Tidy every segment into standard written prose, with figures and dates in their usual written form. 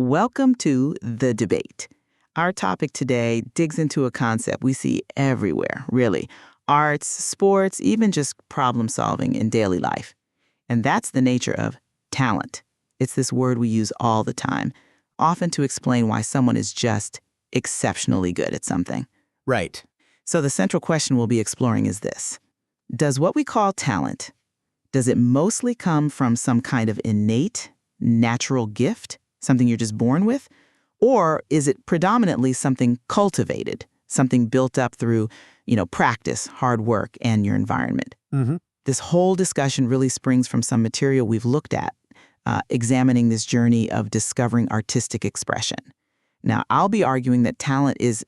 Welcome to The Debate. Our topic today digs into a concept we see everywhere, really. Arts, sports, even just problem solving in daily life. And that's the nature of talent. It's this word we use all the time, often to explain why someone is just exceptionally good at something. Right. So the central question we'll be exploring is this. Does what we call talent, does it mostly come from some kind of innate, natural gift, something you're just born with? Or is it predominantly something cultivated, something built up through, practice, hard work, and your environment? Mm-hmm. This whole discussion really springs from some material we've looked at, examining this journey of discovering artistic expression. Now, I'll be arguing that talent is,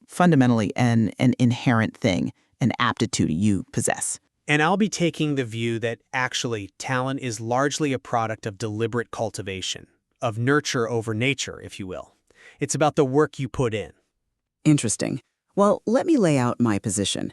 fundamentally an inherent thing, an aptitude you possess. And I'll be taking the view that actually talent is largely a product of deliberate cultivation, of nurture over nature, if you will. It's about the work you put in. Interesting. Well, let me lay out my position.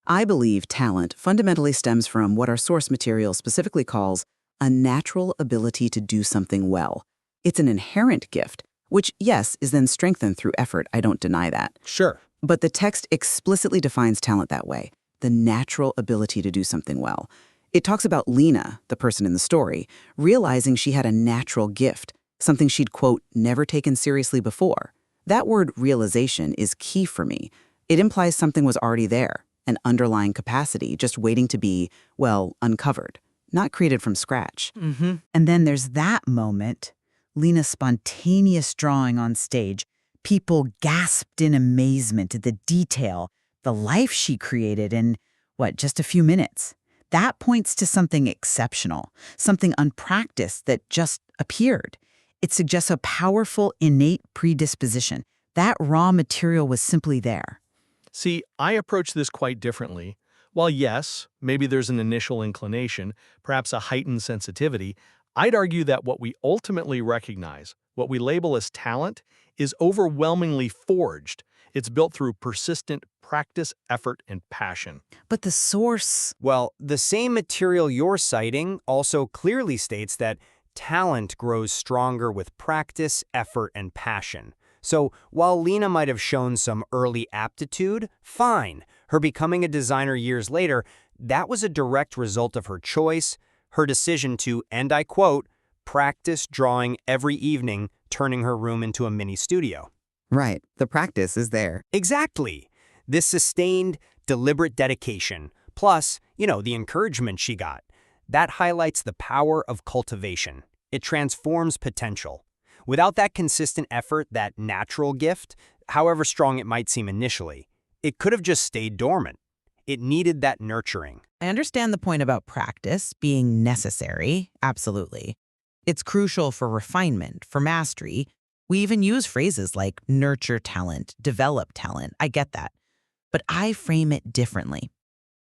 I believe talent fundamentally stems from what our source material specifically calls a natural ability to do something well. It's an inherent gift, which, yes, is then strengthened through effort. I don't deny that. Sure. But the text explicitly defines talent that way, the natural ability to do something well. It talks about Lena, the person in the story, realizing she had a natural gift, something she'd, quote, never taken seriously before. That word realization is key for me. It implies something was already there, an underlying capacity just waiting to be, uncovered, not created from scratch. Mm-hmm. And then there's that moment, Lena's spontaneous drawing on stage. People gasped in amazement at the detail, the life she created in, just a few minutes. That points to something exceptional, something unpracticed that just appeared. It suggests a powerful, innate predisposition. That raw material was simply there. See, I approach this quite differently. While yes, maybe there's an initial inclination, perhaps a heightened sensitivity, I'd argue that what we ultimately recognize, what we label as talent, is overwhelmingly forged. It's built through persistent practice, effort, and passion. But the source... Well, the same material you're citing also clearly states that talent grows stronger with practice, effort, and passion. So while Lena might have shown some early aptitude, fine. Her becoming a designer years later, that was a direct result of her choice, her decision to, and I quote, practice drawing every evening, turning her room into a mini studio. Right. The practice is there. Exactly. This sustained, deliberate dedication, plus, the encouragement she got, that highlights the power of cultivation. It transforms potential. Without that consistent effort, that natural gift, however strong it might seem initially, it could have just stayed dormant. It needed that nurturing. I understand the point about practice being necessary, absolutely. It's crucial for refinement, for mastery. We even use phrases like nurture talent, develop talent. I get that. But I frame it differently.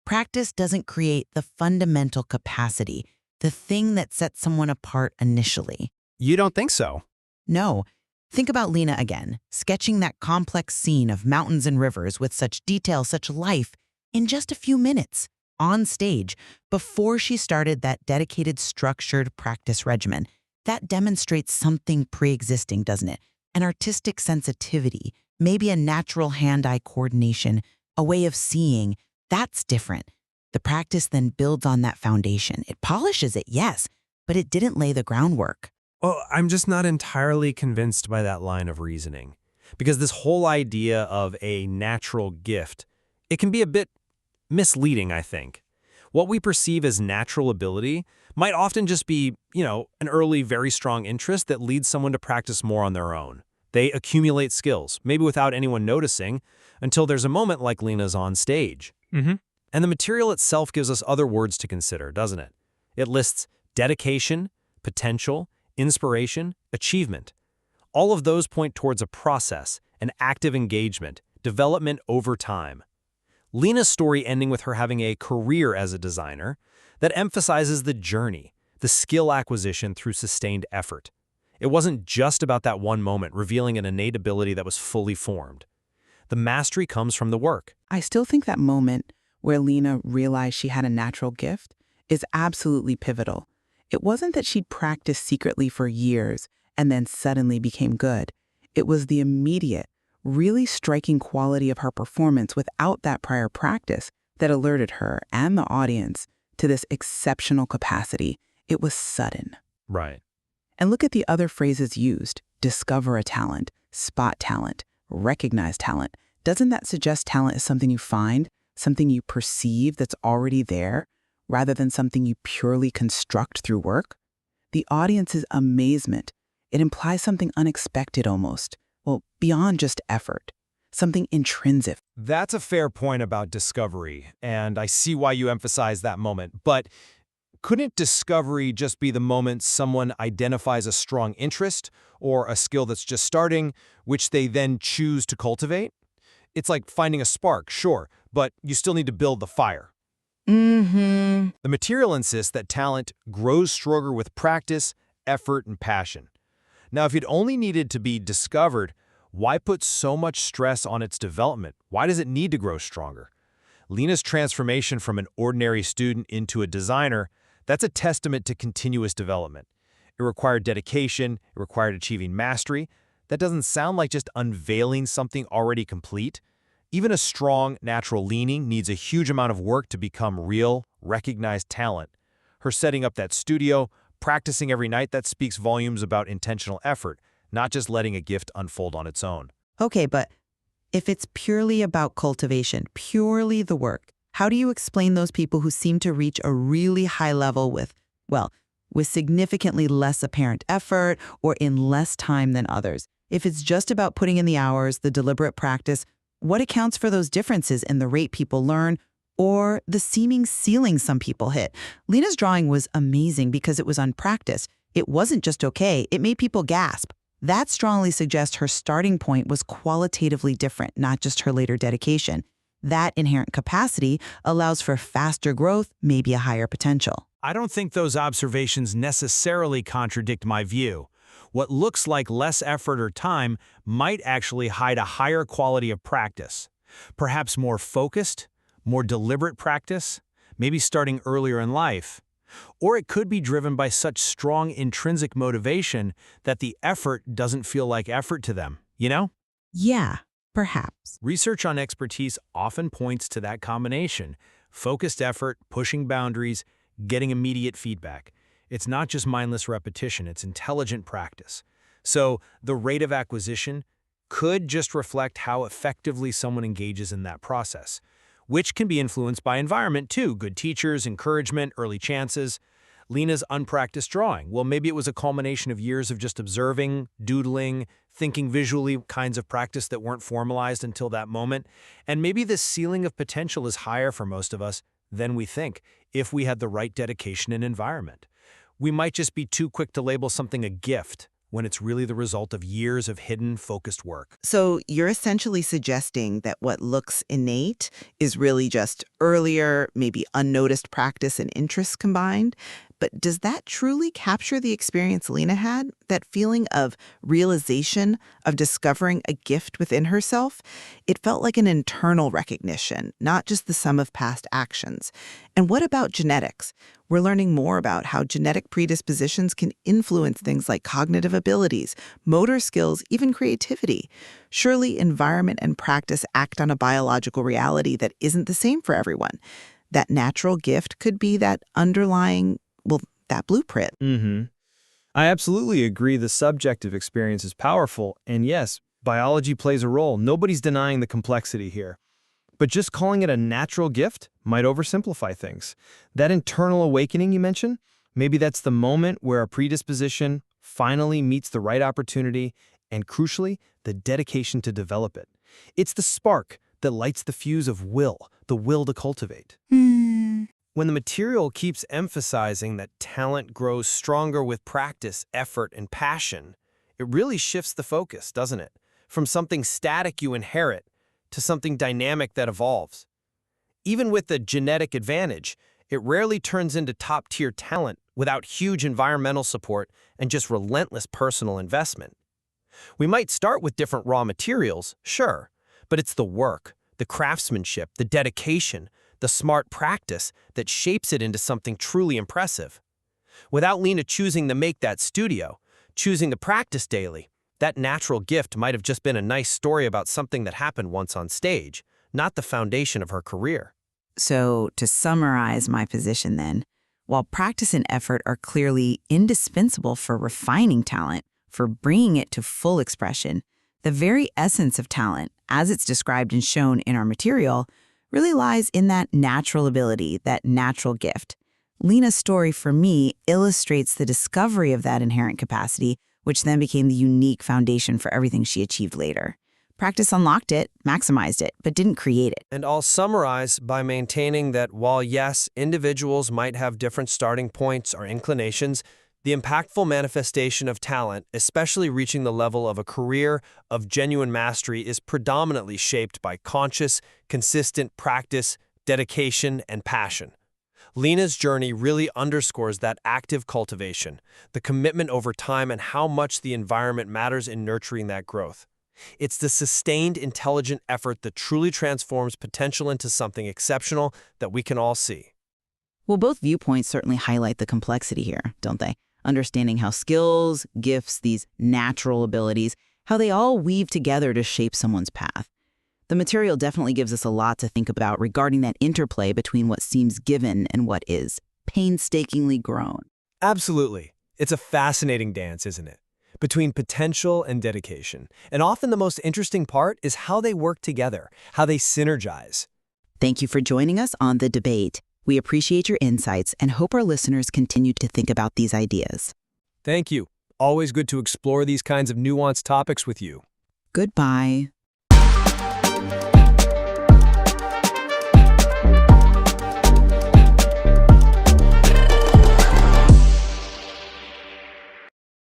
Practice doesn't create the fundamental capacity, the thing that sets someone apart initially. You don't think so? No. Think about Lena again, sketching that complex scene of mountains and rivers with such detail, such life, in just a few minutes, on stage, before she started that dedicated, structured practice regimen. That demonstrates something pre-existing, doesn't it? An artistic sensitivity, maybe a natural hand-eye coordination, a way of seeing. That's different. The practice then builds on that foundation. It polishes it, yes, but it didn't lay the groundwork. Well, I'm just not entirely convinced by that line of reasoning. Because this whole idea of a natural gift, it can be a bit misleading, I think. What we perceive as natural ability might often just be, an early, very strong interest that leads someone to practice more on their own. They accumulate skills, maybe without anyone noticing, until there's a moment like Lena's on stage. Mm-hmm. And the material itself gives us other words to consider, doesn't it? It lists dedication, potential, inspiration, achievement. All of those point towards a process, an active engagement, development over time. Lena's story ending with her having a career as a designer that emphasizes the journey, the skill acquisition through sustained effort. It wasn't just about that one moment revealing an innate ability that was fully formed. The mastery comes from the work. I still think that moment where Lena realized she had a natural gift is absolutely pivotal. It wasn't that she'd practiced secretly for years and then suddenly became good. It was the immediate, really striking quality of her performance without that prior practice that alerted her and the audience to this exceptional capacity. It was sudden. Right. And look at the other phrases used: discover a talent, spot talent, recognize talent. Doesn't that suggest talent is something you find, something you perceive that's already there, rather than something you purely construct through work? The audience's amazement, it implies something unexpected almost, well, beyond just effort, something intrinsic. That's a fair point about discovery, and I see why you emphasize that moment. But couldn't discovery just be the moment someone identifies a strong interest or a skill that's just starting, which they then choose to cultivate? It's like finding a spark, sure, but you still need to build the fire. Mm-hmm. The material insists that talent grows stronger with practice, effort, and passion. Now, if it only needed to be discovered, why put so much stress on its development? Why does it need to grow stronger? Lena's transformation from an ordinary student into a designer, that's a testament to continuous development. It required dedication, it required achieving mastery. That doesn't sound like just unveiling something already complete. Even a strong, natural leaning needs a huge amount of work to become real, recognized talent. Her setting up that studio, practicing every night, that speaks volumes about intentional effort, not just letting a gift unfold on its own. Okay, but if it's purely about cultivation, purely the work, how do you explain those people who seem to reach a really high level with significantly less apparent effort or in less time than others? If it's just about putting in the hours, the deliberate practice, what accounts for those differences in the rate people learn or the seeming ceiling some people hit? Lena's drawing was amazing because it was unpracticed. It wasn't just okay, it made people gasp. That strongly suggests her starting point was qualitatively different, not just her later dedication. That inherent capacity allows for faster growth, maybe a higher potential. I don't think those observations necessarily contradict my view. What looks like less effort or time might actually hide a higher quality of practice. Perhaps more focused, more deliberate practice, maybe starting earlier in life. Or it could be driven by such strong intrinsic motivation that the effort doesn't feel like effort to them, you know? Yeah, perhaps. Research on expertise often points to that combination: focused effort, pushing boundaries, getting immediate feedback. It's not just mindless repetition, it's intelligent practice. So the rate of acquisition could just reflect how effectively someone engages in that process, which can be influenced by environment too: good teachers, encouragement, early chances. Lena's unpracticed drawing, well, maybe it was a culmination of years of just observing, doodling, thinking visually, kinds of practice that weren't formalized until that moment. And maybe the ceiling of potential is higher for most of us than we think if we had the right dedication and environment. We might just be too quick to label something a gift when it's really the result of years of hidden, focused work. So you're essentially suggesting that what looks innate is really just earlier, maybe unnoticed practice and interests combined. But does that truly capture the experience Lena had? That feeling of realization, of discovering a gift within herself? It felt like an internal recognition, not just the sum of past actions. And what about genetics? We're learning more about how genetic predispositions can influence things like cognitive abilities, motor skills, even creativity. Surely environment and practice act on a biological reality that isn't the same for everyone. That natural gift could be that underlying, that blueprint. I absolutely agree the subjective experience is powerful, and yes, biology plays a role. Nobody's denying the complexity here. But just calling it a natural gift might oversimplify things. That internal awakening you mentioned, maybe that's the moment where a predisposition finally meets the right opportunity and, crucially, the dedication to develop it. It's the spark that lights the fuse of will, the will to cultivate. When the material keeps emphasizing that talent grows stronger with practice, effort, and passion, it really shifts the focus, doesn't it? From something static you inherit to something dynamic that evolves. Even with the genetic advantage, it rarely turns into top-tier talent without huge environmental support and just relentless personal investment. We might start with different raw materials, sure, but it's the work, the craftsmanship, the dedication, the smart practice that shapes it into something truly impressive. Without Lena choosing to make that studio, choosing to practice daily. That natural gift might have just been a nice story about something that happened once on stage, not the foundation of her career. So, to summarize my position then, while practice and effort are clearly indispensable for refining talent, for bringing it to full expression, the very essence of talent, as it's described and shown in our material, really lies in that natural ability, that natural gift. Lena's story, for me, illustrates the discovery of that inherent capacity, which then became the unique foundation for everything she achieved later. Practice unlocked it, maximized it, but didn't create it. And I'll summarize by maintaining that while yes, individuals might have different starting points or inclinations, the impactful manifestation of talent, especially reaching the level of a career of genuine mastery, is predominantly shaped by conscious, consistent practice, dedication, and passion. Lena's journey really underscores that active cultivation, the commitment over time, and how much the environment matters in nurturing that growth. It's the sustained, intelligent effort that truly transforms potential into something exceptional that we can all see. Well, both viewpoints certainly highlight the complexity here, don't they? Understanding how skills, gifts, these natural abilities, how they all weave together to shape someone's path. The material definitely gives us a lot to think about regarding that interplay between what seems given and what is painstakingly grown. Absolutely. It's a fascinating dance, isn't it? Between potential and dedication. And often the most interesting part is how they work together, how they synergize. Thank you for joining us on The Debate. We appreciate your insights and hope our listeners continue to think about these ideas. Thank you. Always good to explore these kinds of nuanced topics with you. Goodbye.